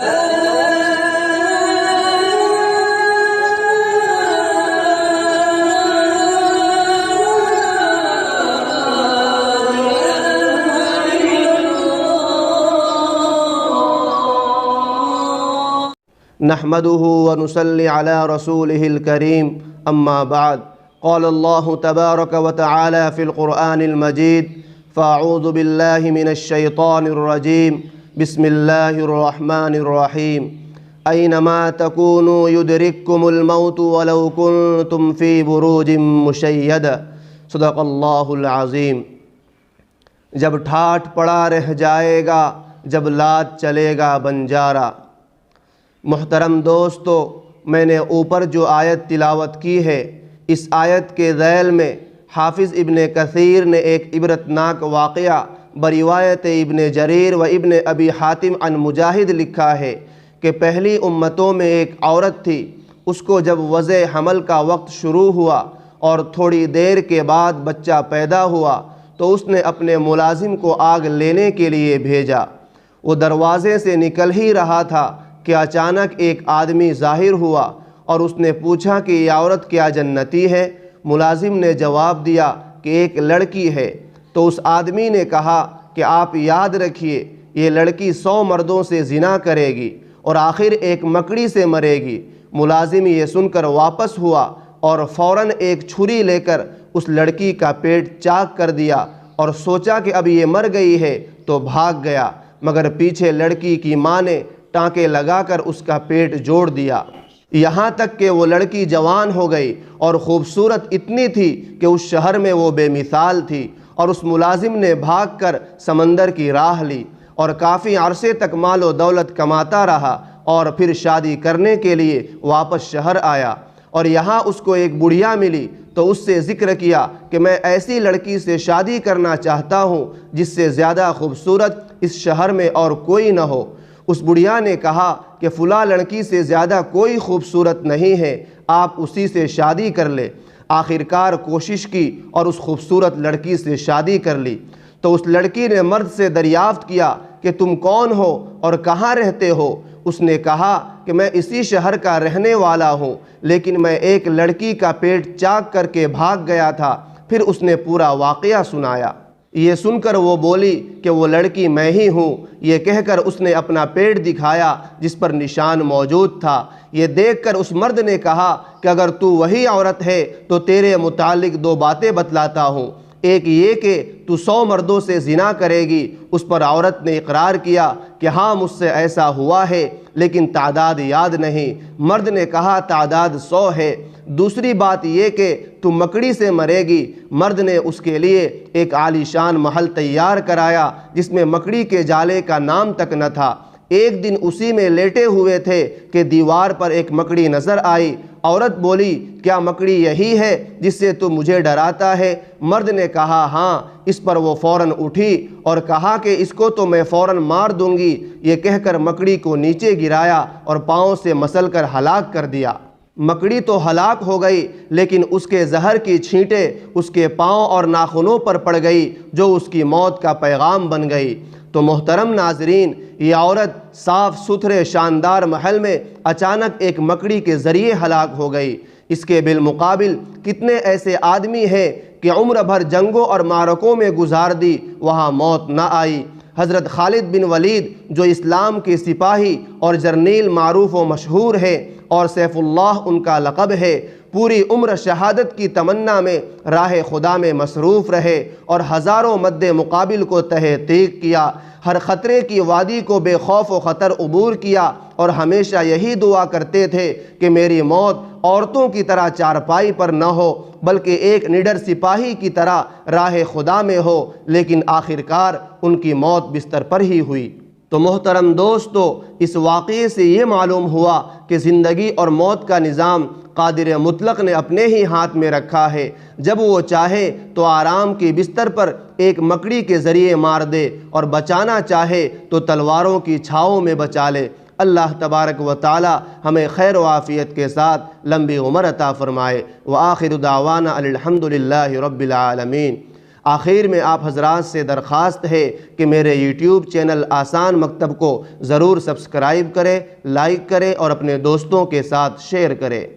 نحمده ونصلي على رسوله الكريم اما بعد قال الله تبارك وتعالى في القرآن المجيد فاعوذ بالله من الشيطان الرجيم بسم الله الرحمن الرحيم أينما تكونوا يدرككم الموت ولو كنتم في بروج مشيدة صدق اللہ العظیم۔ جب ٹھاٹھ پڑا رہ جائے گا، جب لات چلے گا بنجارا۔ محترم دوستو، میں نے اوپر جو آیت تلاوت کی ہے، اس آیت کے ذیل میں حافظ ابن کثیر نے ایک عبرتناک واقعہ بروایت ابن جریر و ابن ابی حاتم عن مجاہد لکھا ہے کہ پہلی امتوں میں ایک عورت تھی، اس کو جب وضع حمل کا وقت شروع ہوا اور تھوڑی دیر کے بعد بچہ پیدا ہوا تو اس نے اپنے ملازم کو آگ لینے کے لیے بھیجا۔ وہ دروازے سے نکل ہی رہا تھا کہ اچانک ایک آدمی ظاہر ہوا اور اس نے پوچھا کہ یہ عورت کیا جنتی ہے؟ ملازم نے جواب دیا کہ ایک لڑکی ہے۔ تو اس آدمی نے کہا کہ آپ یاد رکھیے، یہ لڑکی 100 مردوں سے زنا کرے گی اور آخر ایک مکڑی سے مرے گی۔ ملازم یہ سن کر واپس ہوا اور فوراً ایک چھری لے کر اس لڑکی کا پیٹ چاک کر دیا اور سوچا کہ اب یہ مر گئی ہے تو بھاگ گیا، مگر پیچھے لڑکی کی ماں نے ٹانکے لگا کر اس کا پیٹ جوڑ دیا، یہاں تک کہ وہ لڑکی جوان ہو گئی اور خوبصورت اتنی تھی کہ اس شہر میں وہ بے مثال تھی۔ اور اس ملازم نے بھاگ کر سمندر کی راہ لی اور کافی عرصے تک مال و دولت کماتا رہا اور پھر شادی کرنے کے لیے واپس شہر آیا، اور یہاں اس کو ایک بڑھیا ملی تو اس سے ذکر کیا کہ میں ایسی لڑکی سے شادی کرنا چاہتا ہوں جس سے زیادہ خوبصورت اس شہر میں اور کوئی نہ ہو۔ اس بڑھیا نے کہا کہ فلاں لڑکی سے زیادہ کوئی خوبصورت نہیں ہے، آپ اسی سے شادی کر لے۔ آخرکار کوشش کی اور اس خوبصورت لڑکی سے شادی کر لی۔ تو اس لڑکی نے مرد سے دریافت کیا کہ تم کون ہو اور کہاں رہتے ہو؟ اس نے کہا کہ میں اسی شہر کا رہنے والا ہوں، لیکن میں ایک لڑکی کا پیٹ چاک کر کے بھاگ گیا تھا۔ پھر اس نے پورا واقعہ سنایا۔ یہ سن کر وہ بولی کہ وہ لڑکی میں ہی ہوں۔ یہ کہہ کر اس نے اپنا پیٹ دکھایا جس پر نشان موجود تھا۔ یہ دیکھ کر اس مرد نے کہا کہ اگر تو وہی عورت ہے تو تیرے متعلق 2 باتیں بتلاتا ہوں۔ ایک یہ کہ تو 100 مردوں سے زنا کرے گی۔ اس پر عورت نے اقرار کیا کہ ہاں مجھ سے ایسا ہوا ہے، لیکن تعداد یاد نہیں۔ مرد نے کہا تعداد 100 ہے۔ دوسری بات یہ کہ تو مکڑی سے مرے گی۔ مرد نے اس کے لیے ایک عالی شان محل تیار کرایا جس میں مکڑی کے جالے کا نام تک نہ تھا۔ ایک دن اسی میں لیٹے ہوئے تھے کہ دیوار پر ایک مکڑی نظر آئی۔ عورت بولی کیا مکڑی یہی ہے جس سے تو مجھے ڈراتا ہے؟ مرد نے کہا ہاں۔ اس پر وہ فوراً اٹھی اور کہا کہ اس کو تو میں فوراً مار دوں گی۔ یہ کہہ کر مکڑی کو نیچے گرایا اور پاؤں سے مسل کر ہلاک کر دیا۔ مکڑی تو ہلاک ہو گئی، لیکن اس کے زہر کی چھینٹیں اس کے پاؤں اور ناخنوں پر پڑ گئی جو اس کی موت کا پیغام بن گئی۔ تو محترم ناظرین، یہ عورت صاف ستھرے شاندار محل میں اچانک ایک مکڑی کے ذریعے ہلاک ہو گئی۔ اس کے بالمقابل کتنے ایسے آدمی ہیں کہ عمر بھر جنگوں اور معرکوں میں گزار دی، وہاں موت نہ آئی۔ حضرت خالد بن ولید جو اسلام کے سپاہی اور جرنیل معروف و مشہور ہے اور سیف اللہ ان کا لقب ہے، پوری عمر شہادت کی تمنا میں راہ خدا میں مصروف رہے اور ہزاروں مد مقابل کو تحقیق کیا، ہر خطرے کی وادی کو بے خوف و خطر عبور کیا اور ہمیشہ یہی دعا کرتے تھے کہ میری موت عورتوں کی طرح چارپائی پر نہ ہو بلکہ ایک نڈر سپاہی کی طرح راہ خدا میں ہو، لیکن آخرکار ان کی موت بستر پر ہی ہوئی۔ تو محترم دوستو، اس واقعے سے یہ معلوم ہوا کہ زندگی اور موت کا نظام قادر مطلق نے اپنے ہی ہاتھ میں رکھا ہے۔ جب وہ چاہے تو آرام کی بستر پر ایک مکڑی کے ذریعے مار دے اور بچانا چاہے تو تلواروں کی چھاؤں میں بچا لے۔ اللہ تبارک و تعالی ہمیں خیر و عافیت کے ساتھ لمبی عمر عطا فرمائے۔ وآخر دعوانا الحمدللہ رب العالمین۔ آخر میں آپ حضرات سے درخواست ہے کہ میرے یوٹیوب چینل آسان مکتب کو ضرور سبسکرائب کریں، لائک کریں اور اپنے دوستوں کے ساتھ شیئر کریں۔